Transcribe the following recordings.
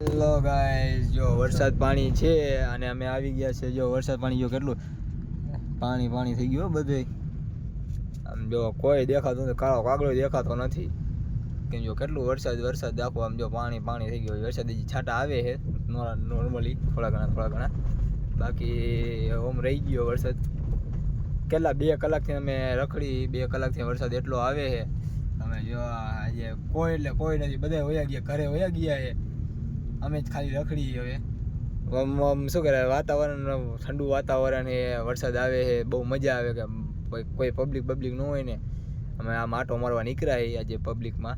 Hello guys, જો વરસાદ પાણી છે અને અમે આવી ગયા છે. જો વરસાદ પાણી જો કેટલું પાણી થઈ ગયું બધે. આમ જો કોઈ દેખાતું નથી, કાળો કાગડો દેખાતો નથી. કેમ જો કેટલું વરસાદ દાખવો. આમ જો પાણી થઈ ગયું. વરસાદ છાંટા આવે છે નોર્મલી થોડા ઘણા. બાકી ઓમ રહી ગયો વરસાદ. કેટલા 2 કલાકથી અમે રખડી, 2 કલાકથી વરસાદ એટલો આવે છે. અમે જો આજે કોઈ નથી, બધા વયા ગયા, ઘરે વયા ગયા છે. અમે જ ખાલી રખડી. હવે શું કરે, વાતાવરણ ઠંડુ વાતાવરણ છે, વરસાદ આવે છે, બહુ મજા આવે. કે કોઈ પબ્લિક ન હોય ને, અમે આમ આટો મારવા નીકળ્યા આજે પબ્લિકમાં,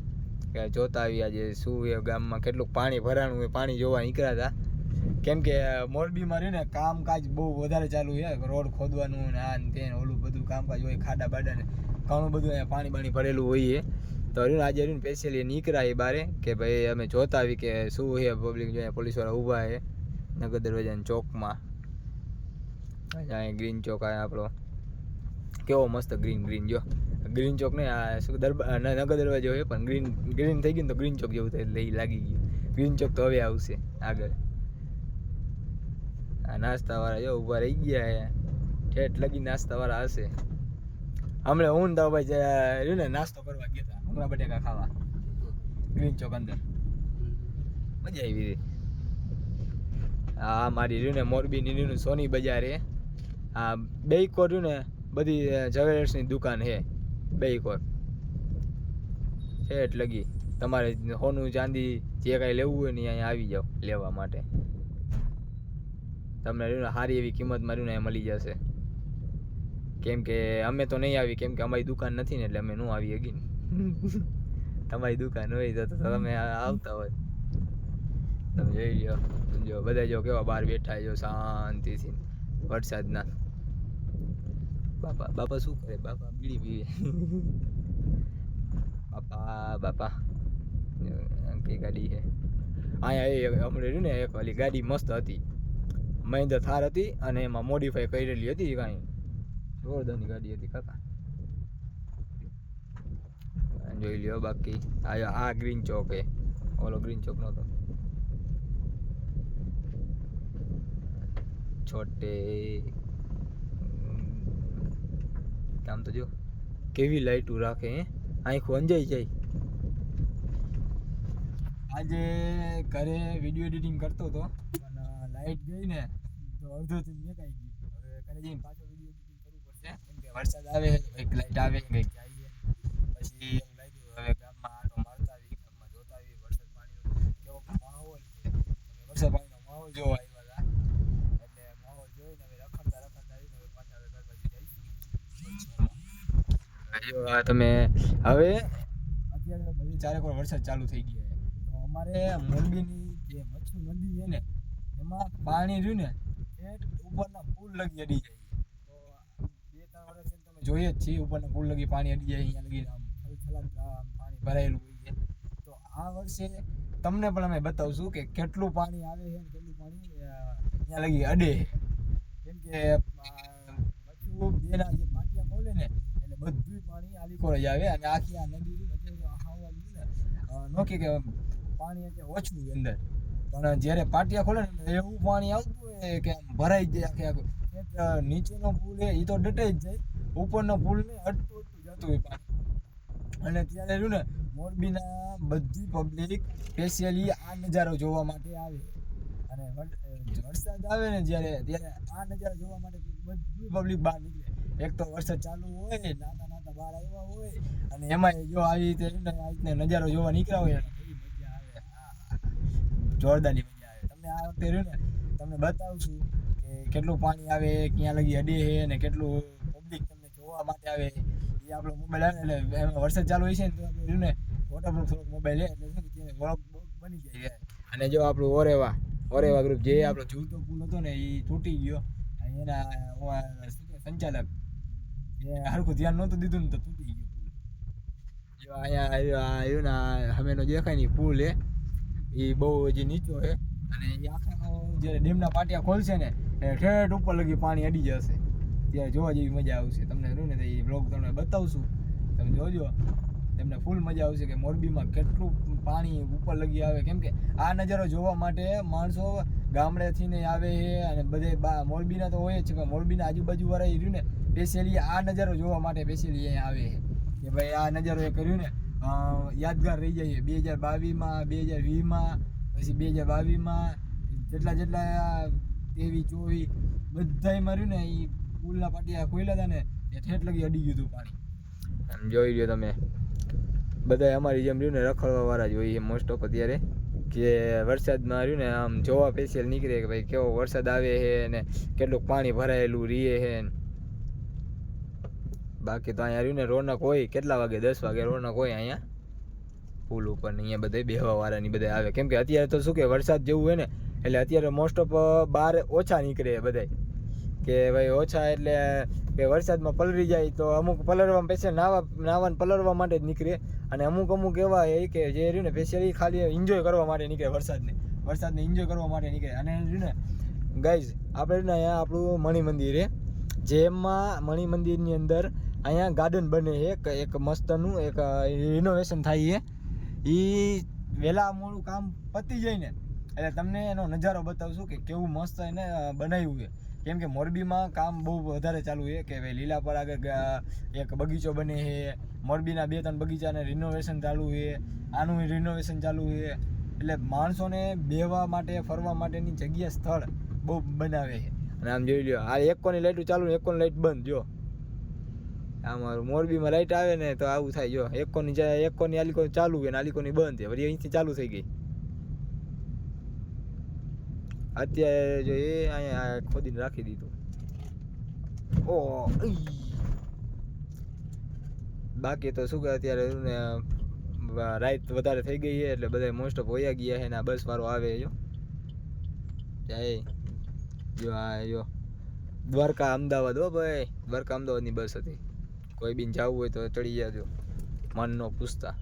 કે જોતા આવી આજે શું એ ગામમાં કેટલું પાણી ભરાણું હોય. પાણી જોવા નીકળ્યા હતા. કેમ કે મોરબીમાં રહ્યું ને કામકાજ બહુ વધારે ચાલુ છે. રોડ ખોદવાનું ને આ ને તે ઓલું બધું કામકાજ હોય, ખાડા બાડા ને ઘણું બધું અહીંયા પાણી ભરેલું હોય. તો આજે સ્પેશિયલી નીકળ્યા એ બારે કે ભાઈ અમે જોતા આવી કે શું છે પબ્લિક. જોઈએ પોલીસવાળા ઊભા છે નગર દરવાજાના ચોકમાં. અહીંયા ગ્રીન ચોક આ આપણો કેવો મસ્ત ગ્રીન જો ગ્રીન ચોક ને આ શું નગર દરવાજો છે, પણ ગ્રીન થઈ ગયું તો ગ્રીન ચોક જેવું થાય લાગી ગયું. ગ્રીન ચોક તો હવે આવશે આગળ. આ નાસ્તાવાળા જો ઊભા રહી ગયા છે, ઠેઠ લગી નાસ્તાવાળા હશે. હમણાં હું તો ભાઈ રહ્યું ને નાસ્તો કરવા ગયા હતા, ભૂંગળા બટેકા ખાવા ગ્રીન ચોક અંદર. મજા આવી હતી. આ મારી રહ્યું ને મોરબીની રહ્યું ને સોની બજાર છે. આ બેયકોર રહ્યું ને બધી જ્વેલર્સની દુકાન છે. બેયકોર ઠેઠ લગી. તમારે સોનું ચાંદી જે કાંઈ લેવું હોય ને અહીંયા આવી જાઓ લેવા માટે. તમને રહ્યું ને સારી એવી કિંમતમાં રહ્યું ને મળી જશે. કેમ કે અમે તો નહીં આવી, કેમ કે અમારી દુકાન નથી ને, એટલે અમે ન આવી હગી ને. તમારી દુકાન હોય તો તમે આવતા હોય. તમે જોઈ લો, જો બધા જો કેવા બહાર બેઠા જો શાંતિથી વરસાદના. બાપા શું કરે? બાપા બીડી પીવે. બાપા કઈ ગાડી છે અહીંયા? હમણાં રહ્યું ને એક વાલી ગાડી મસ્ત હતી, મહિન્દ્રા થાર હતી અને એમાં મોડિફાઈ કરેલી હતી. કાંઈ જોરદારની ગાડી હતી કાકા. જોઈ લ્યો. બાકી આ ગ્રીન ચોક હે, ઓલો ગ્રીન ચોક નહોતો. છોટે આમ તો જો કેવી લાઈટું રાખે હે, આંખો અંજાઈ જાય. આજે ઘરે વિડીયો એડિટિંગ કરતો હતો, પણ લાઈટ ગઈ ને તો અડધોથી મેકાઈ ગયું. હવે ઘરે જઈને પાછો વિડીયો એડિટિંગ કરવું પડશે, કેમ કે વરસાદ આવે છે, કંઈક લાઈટ આવે કંઈક જાય. પછી એમ લાગ્યું હવે ગામમાં આટો મારતા આવી, ગામમાં જોતા આવી વરસાદ પાણીનો કેવો માહોલ છે. વરસાદ પાણીનો માહોલ જોવા આવ્યા હતા, એટલે માહોલ જોઈને હવે રખડતા આવીને હવે પાછા હવે ઘર બાજુ જાય. તમે હવે અત્યારે બધી ચારેક વરસાદ ચાલુ થઈ ગયા છે. તો અમારે મોરબીની જે મચ્છુ નદી છે ને, એમાં પાણી રહ્યું ને ઉપરના પુલ લગી અડી જાય. તો 2-3 વર્ષથી તમે જોઈએ જ છીએ, ઉપરના પુલ લગી પાણી અડી જાય. અહીંયા લગી આમ પાણી ભરાયેલું હોય છે. તો આ વર્ષે તમને પણ અમે બતાવશું કે કેટલું પાણી આવે છે અને કેટલું પાણી અહીંયા લગી અડે. કેમ કે મચ્છુ બેના જે પાટિયા ખોલે ને એટલે બધું પાણી આલીકોર જ આવે. અને આખી આ નદી નોકી કે પાણી એટલે ઓછું અંદર, પણ જ્યારે પાટિયા ખોલે ને એવું પાણી આવતું હોય કે ભરાઈ જાય આખે. નીચેનો પુલ એ તો ડટાઈ જ જાય, ઉપરનો પુલ ને અડતું જતું હોય પાણી. અને ત્યારે રહ્યું ને મોરબીના બધી પબ્લિક સ્પેશિયલી આ નજારો જોવા માટે આવે. અને વરસાદ આવે ને ત્યારે આ નજારો જોવા માટે બધી પબ્લિક બહાર નીકળે. એક તો વરસાદ ચાલુ હોય, નાતા બહાર આવ્યા હોય, અને એમાં જો આવી રીતે નજારો જોવા નીકળ્યા હોય, એવી મજા આવે. જોરદારની મજા આવે. તમને આ વખતે રહ્યું ને તમને બતાવશું કે કેટલું પાણી આવે, ક્યાં લગી અડે છે, અને કેટલું પબ્લિક તમને જોવા માટે આવે. એ આપણો મોબાઈલ આવે ને એટલે એમાં વરસાદ ચાલુ હોય છે ને તો આપણે રહ્યું ને વોટરપ્રૂફ થોડોક મોબાઈલ લે એટલે શું કે વ્લોગ બની જાય. અને જો આપણું ઓરેવા ગ્રુપ જે આપણો ઝૂલતો પુલ હતો ને એ તૂટી ગયો. એના સંચાલક એ હરખું ધ્યાન નહોતું દીધું ને તો તૂટી ગયો પુલ. જો અહીંયા આવ્યું ને હમેનો દેખાય ને પુલ એ બહુ હજી નીચો છે. અને એ આખા જ્યારે ડેમના પાટિયા ખોલશે ને ઠેઠ ઉપર લગી પાણી અડી જશે. ત્યારે જોવા જેવી મજા આવશે. તમને રહ્યું ને તો એ બ્લોગ તમને બતાવશું, તમે જોજો. એમને ફૂલ મજા આવશે કે મોરબીમાં કેટલું પાણી ઉપર લગી આવે. કેમ કે આ નજારો જોવા માટે માણસો ગામડેથી ને આવે છે અને બધે મોરબીના તો હોય જ છે, પણ મોરબીના આજુબાજુવાળા રહ્યું ને સ્પેશિયલી આ નજારો જોવા માટે સ્પેશિયલી અહીંયા આવે છે કે ભાઈ આ નજારો એ કર્યું ને યાદગાર રહી જાય. 2022માં 2020માં પછી 2022માં જેટલા 23-24 બધામાં રહ્યું ને એ પુલના પાટિયા ખોલ્યા હતા ને એ ઠેઠ લગી અડી ગયું હતું પાણી. આમ જોઈ લ્યો તમે, બધા અમારી જેમ રહ્યું ને રખડવા વાળા જ હોય મોસ્ટ ઓફ અત્યારે, કે વરસાદમાં રહ્યું ને આમ જોવા સ્પેશિયલ નીકળે કે ભાઈ કેવો વરસાદ આવે છે ને કેટલું પાણી ભરાયેલું રહીએ છે. બાકી તો અહીંયા રહ્યું ને રોનક હોય, કેટલા વાગે 10 વાગે રોનક હોય અહીંયા પુલ ઉપર ને અહીંયા બધા બેહવા વાળાની બધા આવે. કેમ કે અત્યારે તો શું કે વરસાદ જેવું હોય ને એટલે અત્યારે મોસ્ટ ઓફ બહાર ઓછા નીકળે બધા, કે ભાઈ ઓછા એટલે કે વરસાદમાં પલળી જાય તો અમુક પલળવા સ્પેશિયલ નાવા પલળવા માટે જ નીકળે, અને અમુક એવા એ કે જે રહ્યું ને સ્પેશિયલી ખાલી એન્જોય કરવા માટે નીકળે, વરસાદને એન્જોય કરવા માટે નીકળે. અને રહ્યું ને ગાઈઝ આપણે ને અહીંયા આપણું મણિ મંદિર છે, જેમાં મણિ મંદિરની અંદર અહીંયા ગાર્ડન બને છે એક મસ્તનું, એક રિનોવેશન થાય છે. એ વહેલા મોડું કામ પતી જાય ને એટલે તમને એનો નજારો બતાવશું કે કેવું મસ્ત એને બનાવ્યું છે. કેમ કે મોરબીમાં કામ બહુ વધારે ચાલુ છે કે ભાઈ લીલાપર આગળ એક બગીચો બને છે, મોરબીના 2-3 બગીચાને રિનોવેશન ચાલુ છે, આનું રિનોવેશન ચાલુ છે. એટલે માણસોને બેહવા માટે ફરવા માટેની જગ્યા સ્થળ બહુ બનાવે છે. અને આમ જોઈ લ્યો, આ એકોની લાઇટું ચાલુ ને એકોની લાઇટ બંધ. જો આમાં મોરબીમાં લાઇટ આવે ને તો આવું થાય. જો એકોની આલીકો ચાલુ હોય ને આલીકોની બંધ છે, વળી અહીંથી ચાલુ થઈ ગઈ. અત્યારે જો એ અહીંયા ખોદીને રાખી દીધું. બાકી તો શું કે અત્યારે રાત વધારે થઈ ગઈ છે એટલે બધા મોસ્ટ ઓફ વયા ગયા છે ને આ બસ વાળો આવે. જો આ દ્વારકા અમદાવાદ, હો ભાઈ, દ્વારકા અમદાવાદની બસ હતી. કોઈ બી જવું હોય તો ચડી જાજો, મન નો પૂછતા.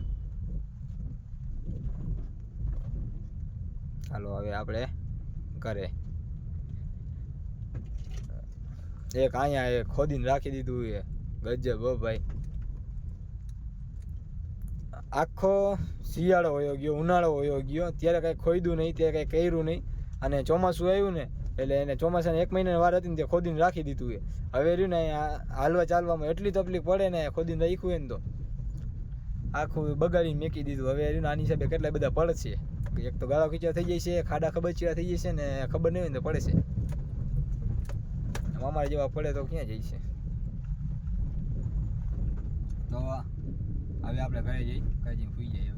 હાલો હવે આપણે ઘરે. એક અહીંયા ખોદીને રાખી દીધું છે, ગજબ હો ભાઈ. આખો શિયાળો વયો ગયો, ઉનાળો વયો ગયો, ત્યારે કાંઈ ખોદ્યું નહીં, ત્યારે કાંઈ કર્યું નહીં. અને ચોમાસું આવ્યું ને એટલે એને ચોમાસાને 1 મહિનાની વાર હતી ને તે ખોદીને રાખી દીધું છે. હવે રહ્યું ને હાલવા ચાલવામાં એટલી તકલીફ પડે ને, ખોદીને રાખ્યું હોય ને તો આખું બગાડીને મેકી દીધું. હવે રહ્યું ને આની હિસાબે કેટલા બધા પડશે. એક તો ગાળો ખીચા થઈ જાય છે, ખાડા ખબચિયા થઈ જાય છે ને ખબર નહીં હોય ને તો પડે છે. અમારા જેવા પડે તો ક્યાં જાય છે. તો હવે આપણે ઘરે જઈ સુઈ જઈએ.